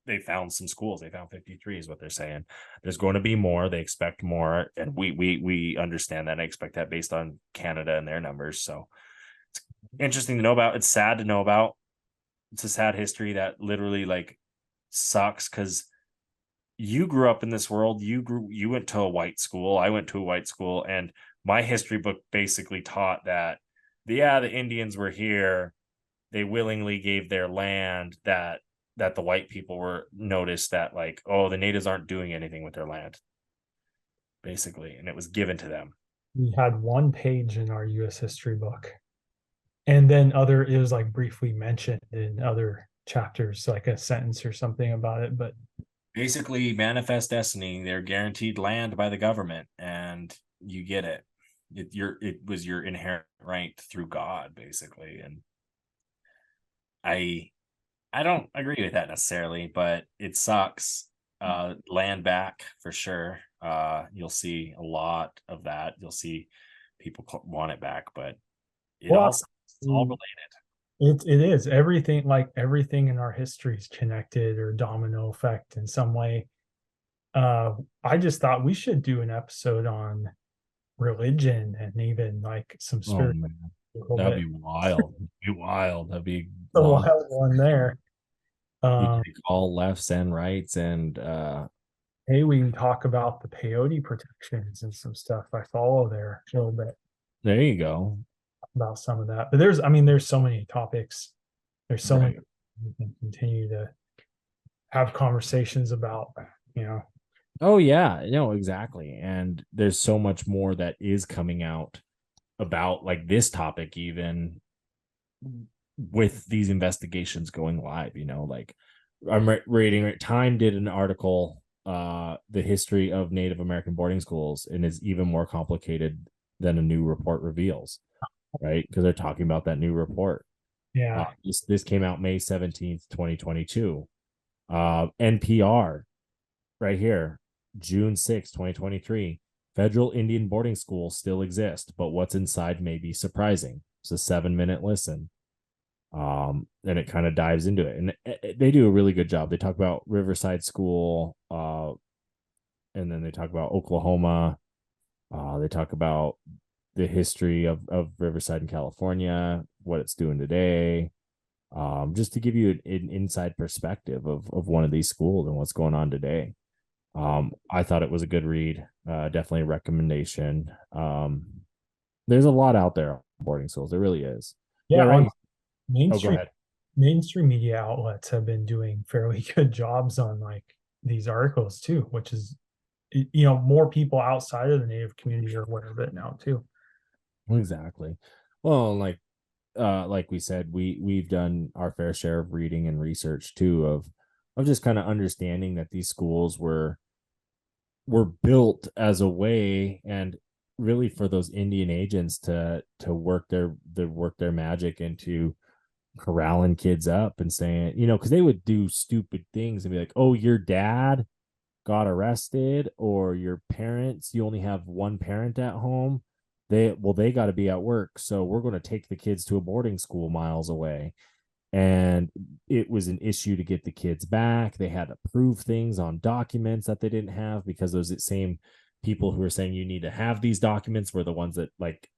they found some schools. They found 53 is what they're saying. There's going to be more. They expect more. And we understand that. I expect that based on Canada and their numbers. So it's interesting to know about. It's sad to know about. It's a sad history that literally like sucks because you grew up in this world. You went to a white school. I went to a white school. And my history book basically taught that, the Indians were here. They willingly gave their land that the white people were noticed that like, oh, the natives aren't doing anything with their land, basically. And it was given to them. We had one page in our US history book. And then it was like briefly mentioned in other chapters, like a sentence or something about it. But basically manifest destiny, they're guaranteed land by the government and you get it. It was your inherent right through God, basically. And I don't agree with that necessarily, but it sucks. Land back for sure. You'll see a lot of that. You'll see people want it back, but it's all related. It is everything in our history is connected or domino effect in some way. I just thought we should do an episode on religion and even like some spiritual. That'd be wild. That'd be a wild one there. You take all lefts and rights and hey, we can talk about the peyote protections and some stuff I follow there a little bit. There you go. About some of that. But there's so many topics. There's so many we can continue to have conversations about, Oh yeah, no, exactly. And there's so much more that is coming out about like this topic, even with these investigations going live. Like I'm reading, Time did an article, the history of Native American boarding schools, and is even more complicated than a new report reveals, right? Because they're talking about that new report. Yeah. This came out May 17th, 2022. NPR right here, June 6th, 2023. Federal Indian boarding schools still exist, but what's inside may be surprising. It's a 7-minute listen. And it kind of dives into it. And they do a really good job. They talk about Riverside School, and then they talk about Oklahoma, They talk about the history of Riverside in California, what it's doing today, just to give you an inside perspective of one of these schools and what's going on today. I thought it was a good read, definitely a recommendation. There's a lot out there on boarding schools. There really is. Yeah, Right. on Oh, go mainstream ahead. mainstream media outlets have been doing fairly good jobs on like these articles too, which is, you know, more people outside of the Native community are aware of it now too. Exactly. Well, like we said, we've done our fair share of reading and research too of just kind of understanding that these schools were built as a way and really for those Indian agents to work their magic into corralling kids up and saying, because they would do stupid things and be like, oh, your dad got arrested, or your parents, you only have one parent at home. They got to be at work, so we're going to take the kids to a boarding school miles away. And it was an issue to get the kids back. They had to prove things on documents that they didn't have, because those same people who were saying you need to have these documents were the ones that like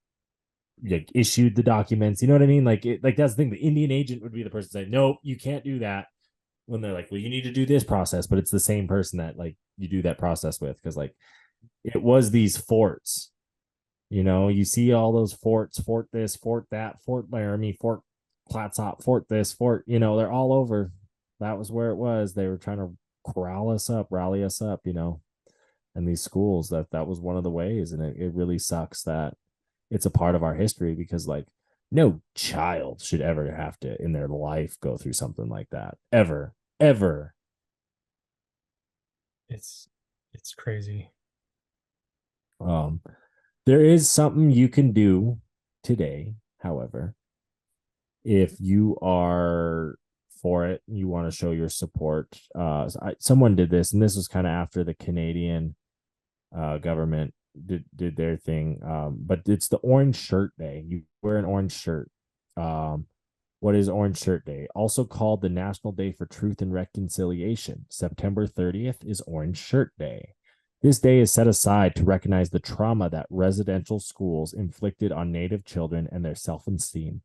issued the documents. You know what I mean? Like that's the thing. The Indian agent would be the person saying, no, you can't do that. When they're like, well, you need to do this process, but it's the same person that like you do that process with, because like it was these forts. You see all those forts, Fort this, Fort that, Fort Laramie, Fort Clatsop, Fort this, Fort, they're all over. That was where it was. They were trying to corral us up, rally us up, and these schools, that was one of the ways. And it really sucks that it's a part of our history, because like no child should ever have to in their life go through something like that, ever. It's crazy. There is something you can do today, however, if you are for it, you want to show your support. Someone did this, and this was kind of after the Canadian government did their thing. But it's the Orange Shirt Day. You wear an orange shirt. What is Orange Shirt Day? Also called the National Day for Truth and Reconciliation. September 30th is Orange Shirt Day. This day is set aside to recognize the trauma that residential schools inflicted on Native children and their self-esteem,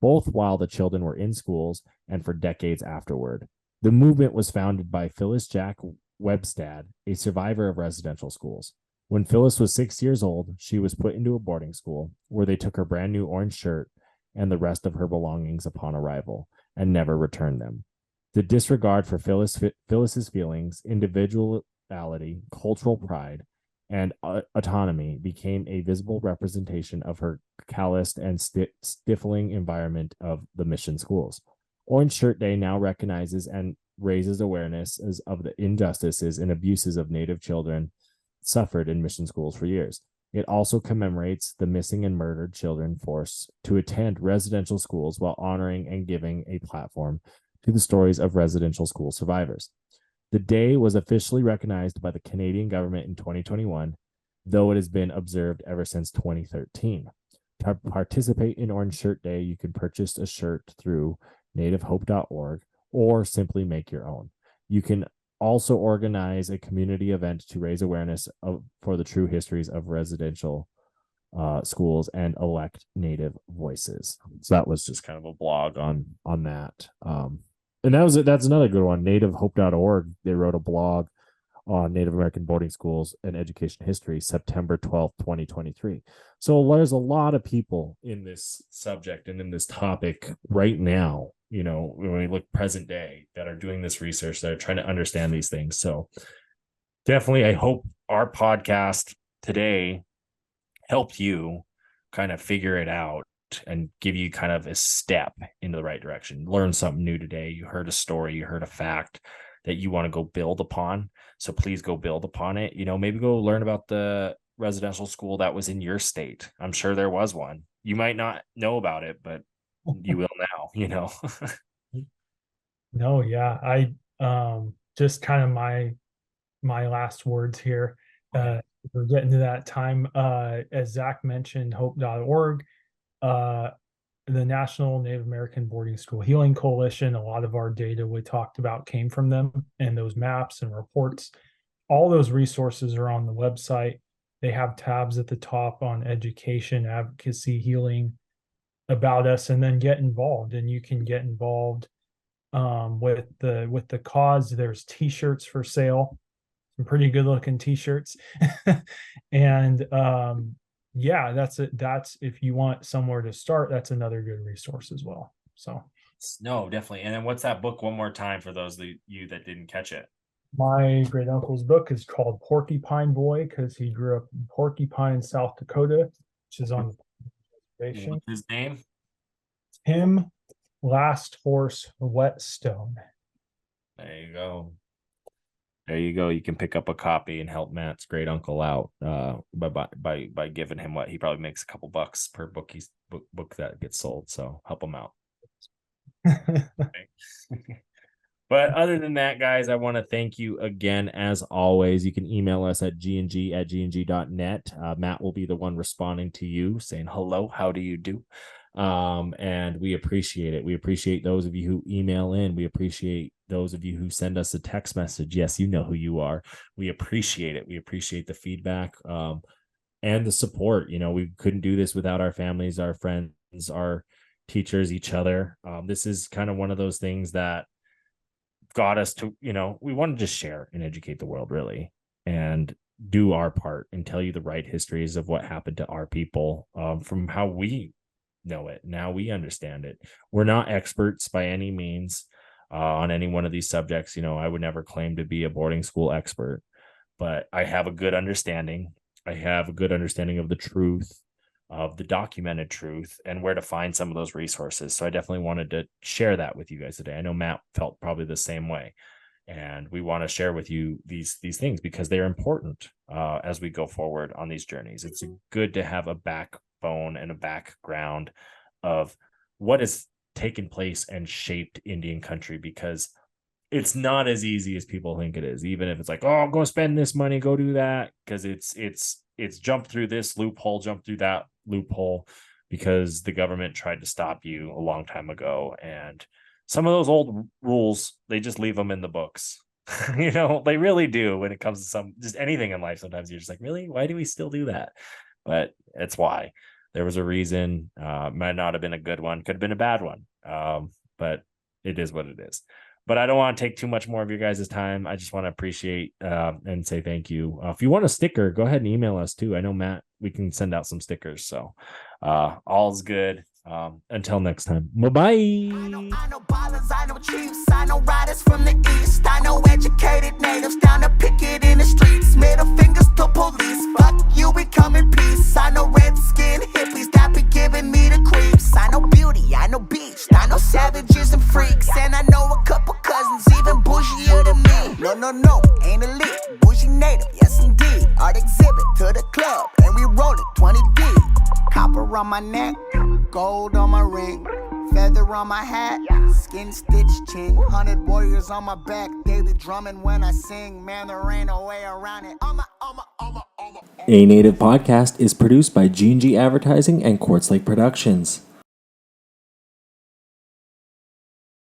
both while the children were in schools and for decades afterward. The movement was founded by Phyllis Jack Webstad, a survivor of residential schools. When Phyllis was 6 years old, she was put into a boarding school where they took her brand new orange shirt and the rest of her belongings upon arrival and never returned them. The disregard for Phyllis's feelings, individuality, cultural pride, and autonomy became a visible representation of her calloused and stifling environment of the mission schools. Orange Shirt Day now recognizes and raises awareness of the injustices and abuses of Native children suffered in mission schools for years. It also commemorates the missing and murdered children forced to attend residential schools while honoring and giving a platform to the stories of residential school survivors. The day was officially recognized by the Canadian government in 2021, though it has been observed ever since 2013. To participate in Orange Shirt Day, you can purchase a shirt through nativehope.org or simply make your own. You can also organize a community event to raise awareness for the true histories of residential schools and elect Native voices. So that was just kind of a blog on that. And that's another good one. Nativehope.org. They wrote a blog on Native American boarding schools and education history, September 12th, 2023. So there's a lot of people in this subject and in this topic right now, when we look present day, that are doing this research, that are trying to understand these things. So definitely, I hope our podcast today helped you kind of figure it out and give you kind of a step into the right direction. Learn something new today. You heard a story, you heard a fact that you want to go build upon. So please go build upon it. Maybe go learn about the residential school that was in your state. I'm sure there was one. You might not know about it, but you will now, No, yeah. I just kind of my last words here. We're getting to that time. As Zach mentioned, hope.org, the National Native American Boarding School Healing Coalition. A lot of our data we talked about came from them, and those maps and reports. All those resources are on the website. They have tabs at the top on education, advocacy, healing, about us, and then get involved. And you can get involved with the cause. There's t-shirts for sale, some pretty good looking t-shirts. And yeah, that's if you want somewhere to start, that's another good resource as well. So No, definitely. And then what's that book one more time for those of you that didn't catch it? my great uncle's book is called Porcupine Boy, because he grew up in Porcupine, South Dakota, which is on the reservation. What's his name? Tim Last Horse Whetstone. There you go. There you go. You can pick up a copy and help Matt's great uncle out by giving him what he probably makes a couple bucks per book book that gets sold. So help him out. But other than that, guys, I want to thank you again. As always, you can email us at gng@gng.net. Matt will be the one responding to you saying, hello, how do you do? And we appreciate it. We appreciate those of you who email in. We appreciate those of you who send us a text message. Yes, you know who you are. We appreciate it. We appreciate the feedback and the support. We couldn't do this without our families, our friends, our teachers, each other. This is kind of one of those things that got us to, we want to just share and educate the world, really, and do our part and tell you the right histories of what happened to our people from how we know it. Now we understand it. We're not experts by any means on any one of these subjects. I would never claim to be a boarding school expert, but I have a good understanding. I have a good understanding of the truth, of the documented truth, and where to find some of those resources. So I definitely wanted to share that with you guys today. I know Matt felt probably the same way, and we want to share with you these things because they're important as we go forward on these journeys. It's good to have a backbone and a background of what has taken place and shaped Indian country, because it's not as easy as people think it is. Even if it's like, oh, go spend this money, go do that, because it's jump through this loophole, jump through that loophole, because the government tried to stop you a long time ago. And some of those old rules, they just leave them in the books. They really do when it comes to just anything in life. Sometimes you're just like, really? Why do we still do that? But it's why. There was a reason. Might not have been a good one, could have been a bad one. But it is what it is. But I don't want to take too much more of your guys' time. I just want to appreciate and say thank you. If you want a sticker, go ahead and email us too. I know, Matt, we can send out some stickers. So all's good. Until next time. Bye-bye. I know ballers, I know chiefs, I know riders from the east. I know educated natives down to picket in the streets. Middle fingers to police. Fuck you, we come in peace. I know red-skinned hippies that be giving me the creeps. I know beauty, I know beach, I know savages and freaks. And I know a couple cousins even bougier than me. No, ain't elite, bougie native, yes indeed. Art exhibit to the club, and we roll it 20 deep. Copper on my neck, gold on my ring, feather on my hat, skin stitched chin, 100 warriors on my back, daily drumming when I sing, man, there ain't no way around it. A Native Podcast is produced by G&G Advertising and Quartz Lake Productions.